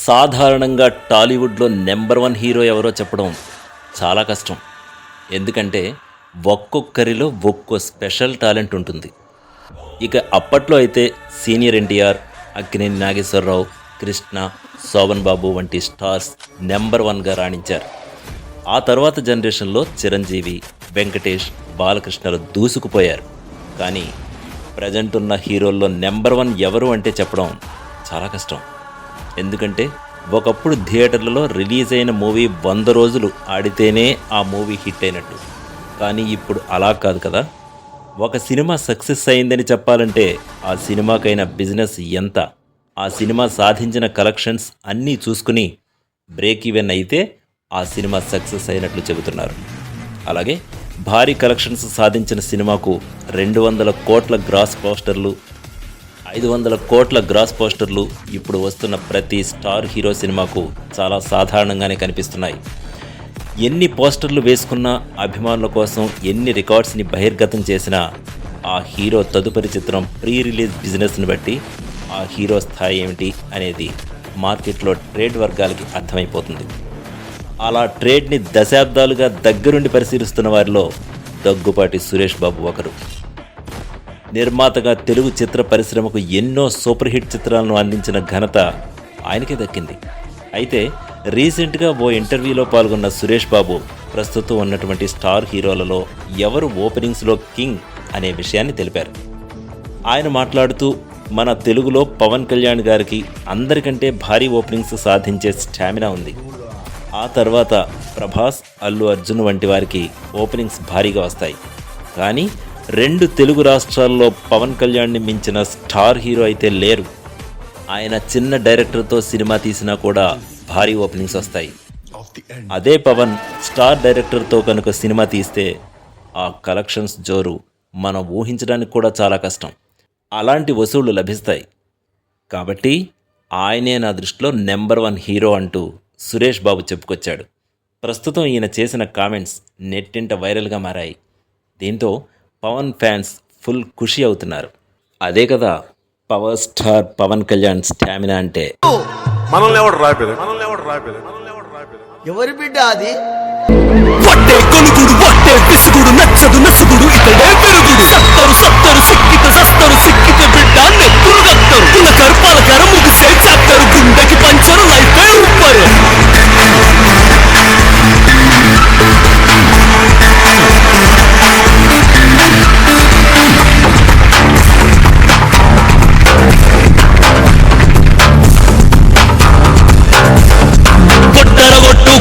సాధారణంగా టాలీవుడ్లో number 1 hero ఎవరో చెప్పడం చాలా కష్టం. ఎందుకంటే ఒక్కొక్కరిలో ఒక్కో స్పెషల్ టాలెంట్ ఉంటుంది. ఇక అప్పట్లో అయితే సీనియర్ ఎన్టీఆర్, అక్కినేని నాగేశ్వరరావు, కృష్ణ, శోభన్ బాబు వంటి స్టార్స్ నెంబర్ 1గా రాణించారు. ఆ తర్వాత జనరేషన్లో చిరంజీవి, వెంకటేష్, బాలకృష్ణలు దూసుకుపోయారు. కానీ ప్రజెంట్ ఉన్న హీరోల్లో నెంబర్ 1 ఎవరు అంటే చెప్పడం చాలా కష్టం. ఎందుకంటే ఒకప్పుడు థియేటర్లలో రిలీజ్ అయిన మూవీ 100 రోజులు ఆడితేనే ఆ మూవీ హిట్ అయినట్టు. కానీ ఇప్పుడు అలా కాదు కదా. ఒక సినిమా సక్సెస్ అయిందని చెప్పాలంటే ఆ సినిమాకైన బిజినెస్ ఎంత, ఆ సినిమా సాధించిన కలెక్షన్స్ అన్నీ చూసుకుని బ్రేక్ ఈవెన్ అయితే ఆ సినిమా సక్సెస్ అయినట్లు చెబుతున్నారు. అలాగే భారీ కలెక్షన్స్ సాధించిన సినిమాకు 200 కోట్ల గ్రాస్ పోస్టర్లు, 500 కోట్ల గ్రాస్ పోస్టర్లు ఇప్పుడు వస్తున్న ప్రతి స్టార్ హీరో సినిమాకు చాలా సాధారణంగానే కనిపిస్తున్నాయి. ఎన్ని పోస్టర్లు వేసుకున్నా, అభిమానుల కోసం ఎన్ని రికార్డ్స్ని బహిర్గతం చేసినా ఆ హీరో తదుపరి చిత్రం ప్రీ రిలీజ్ బిజినెస్ని బట్టి ఆ హీరో స్థాయి ఏమిటి అనేది మార్కెట్లో ట్రేడ్ వర్గాలకి అర్థమైపోతుంది. అలా ట్రేడ్ని దశాబ్దాలుగా దగ్గరుండి పరిశీలిస్తున్న వారిలో దగ్గుపాటి సురేష్ బాబు ఒకరు. నిర్మాతగా తెలుగు చిత్ర పరిశ్రమకు ఎన్నో సూపర్ హిట్ చిత్రాలను అందించిన ఘనత ఆయనకే దక్కింది. అయితే రీసెంట్గా ఓ ఇంటర్వ్యూలో పాల్గొన్న సురేష్ బాబు ప్రస్తుతం ఉన్నటువంటి స్టార్ హీరోలలో ఎవరు ఓపెనింగ్స్లో కింగ్ అనే విషయాన్ని తెలిపారు. ఆయన మాట్లాడుతూ, మన తెలుగులో పవన్ కళ్యాణ్ గారికి అందరికంటే భారీ ఓపెనింగ్స్ సాధించే స్టామినా ఉంది. ఆ తర్వాత ప్రభాస్, అల్లు అర్జున్ వంటి వారికి ఓపెనింగ్స్ భారీగా వస్తాయి. కానీ 2 తెలుగు రాష్ట్రాల్లో పవన్ కళ్యాణ్ని మించిన స్టార్ హీరో అయితే లేరు. ఆయన చిన్న డైరెక్టర్తో సినిమా తీసినా కూడా భారీ ఓపెనింగ్స్ వస్తాయి. అదే పవన్ స్టార్ డైరెక్టర్తో కనుక సినిమా తీస్తే ఆ కలెక్షన్స్ జోరు మనం ఊహించడానికి కూడా చాలా కష్టం. అలాంటి వసూళ్లు లభిస్తాయి. కాబట్టి ఆయనే నా దృష్టిలో నెంబర్ 1 హీరో అంటూ సురేష్ బాబు చెప్పుకొచ్చాడు. ప్రస్తుతం ఈయన చేసిన కామెంట్స్ నెట్టింట వైరల్గా మారాయి. దీంతో పవన్ ఫ్యాన్స్ ఫుల్ ఖుషి అవుతున్నారు. అదే కదా power star Pawan Kalyan stamina అంటే. ఎవరి బిడ్డ అది? వట్టే కొనుగుడు, వట్టే పిసుగుడు, నచ్చదు నసుగుడు, ఇతడే పెరుగుడు. సత్తరు సిక్కిత సస్తరు సిక్కిత బిడ్డ నెత్తురు గత్తరు. పులకరు పలకరు ముగిసే చాప్టరు, గుండెకి పంచరు, లైఫే ఉప్పరు.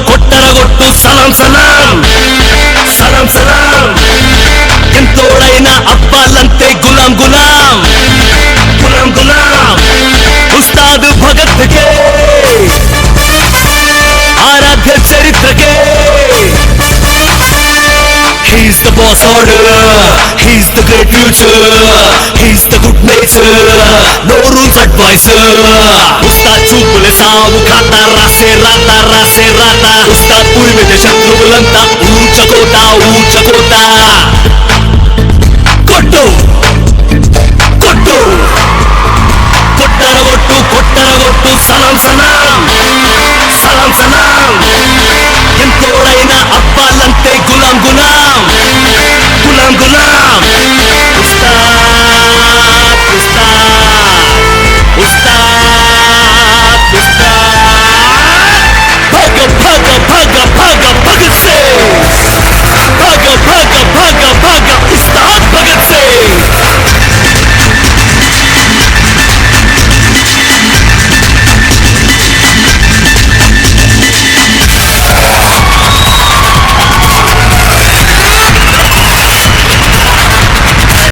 కొట్టరగొట్టు సలాం సలాం సలాం సలాం. ఎంతోడైనా అవ్వాలంతే గులాం గులాం గులాం గులాం. ఉస్తాద్ భగత్ కే ఆరాధ్య చరిత్రకే. He's the boss order, he's the great future, he's the good nature, no rules advisor. Ustad చూపులే సావు ఖాతా, రాసే రాత రాసే రాత. ఉస్తాద్ పురి మీద శత్రువులంతా ఊచకోత ఊచకోత.